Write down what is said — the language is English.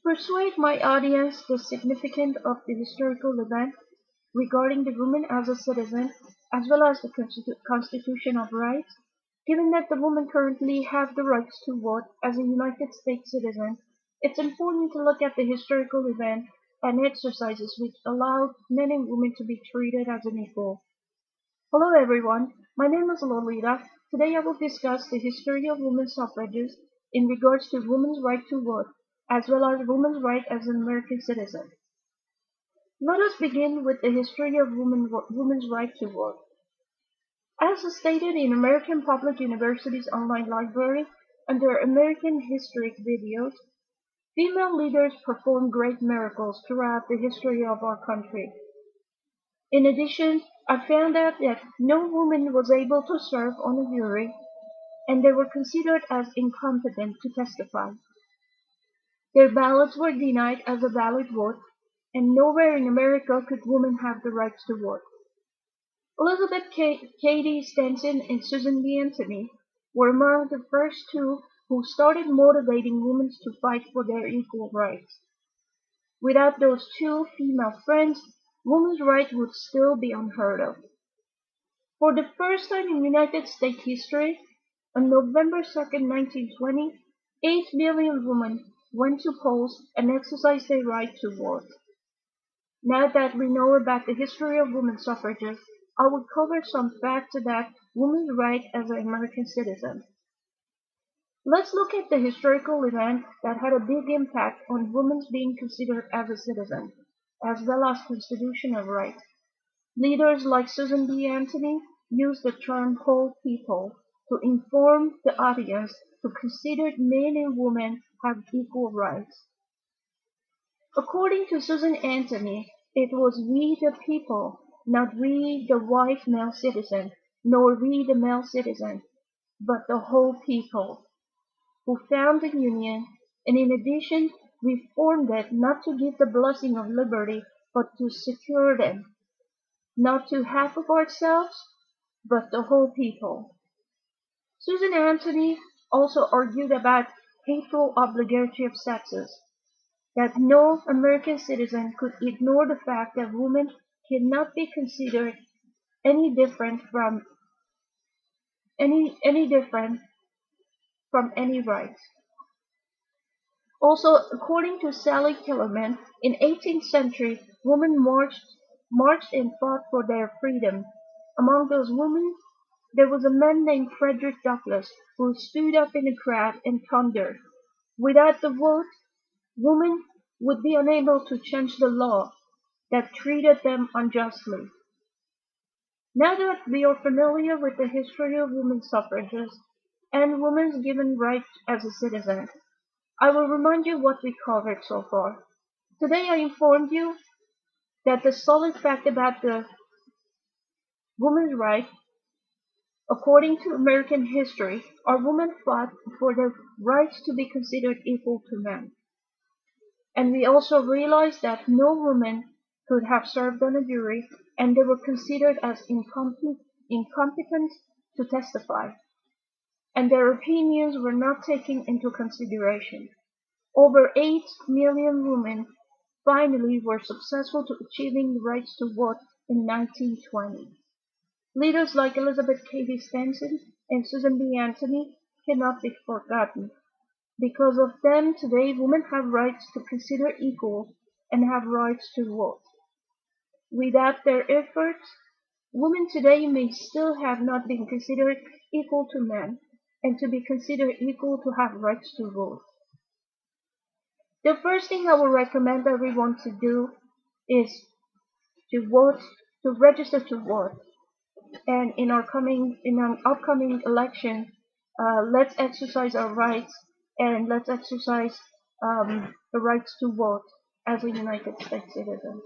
Persuade my audience the significance of the historical event regarding the woman as a citizen, as well as the Constitution of Rights. Given that the women currently have the rights to vote as a United States citizen, it's important to look at the historical event and exercises which allowed men and women to be treated as an equal. Hello everyone, my name is Lolita. Today I will discuss the history of women's suffrages in regards to women's right to vote, as well as women's right as an American citizen. Let us begin with the history of women's right to vote. As stated in American Public University's online library under American History videos, female leaders performed great miracles throughout the history of our country. In addition, I found out that no woman was able to serve on a jury, and they were considered as incompetent to testify. Their ballots were denied as a valid vote, and nowhere in America could women have the rights to vote. Elizabeth Cady Stanton and Susan B. Anthony were among the first two who started motivating women to fight for their equal rights. Without those two female friends, women's rights would still be unheard of. For the first time in United States history, on November 2, 1920, 8 million women went to polls and exercised their right to vote. Now that we know about the history of women's suffrages, I will cover some facts about women's right as an American citizen. Let's look at the historical event that had a big impact on women being considered as a citizen, as well as constitutional rights. Leaders like Susan B. Anthony used the term whole people to inform the audience who considered men and women have equal rights. According to Susan Anthony, it was we the people, not we the white male citizen, nor we the male citizen, but the whole people, who found the Union, and in addition we formed it not to give the blessing of liberty, but to secure them, not to half of ourselves, but the whole people. Susan Anthony also argued about hateful obligatory of sexes, that no American citizen could ignore the fact that women cannot be considered any different from any rights. Also, according to Sally Kellerman, in 18th century, women marched and fought for their freedom. Among those women, there was a man named Frederick Douglass who stood up in a crowd and thundered, "Without the vote, women would be unable to change the law that treated them unjustly." Now that we are familiar with the history of women's suffrages and women's given rights as a citizen, I will remind you what we covered so far. Today I informed you that the solid fact about the women's right, according to American history, our women fought for their rights to be considered equal to men. And we also realized that no woman could have served on a jury, and they were considered as incompetent to testify, and their opinions were not taken into consideration. Over 8 million women finally were successful to achieving the rights to vote in 1920. Leaders like Elizabeth Cady Stanton and Susan B. Anthony cannot be forgotten. Because of them, today women have rights to consider equal and have rights to vote. Without their efforts, women today may still have not been considered equal to men, and to be considered equal to have rights to vote. The first thing I will recommend everyone to do is to vote, to register to vote. And in an upcoming election, let's exercise our rights, and let's exercise the rights to vote as a United States citizen.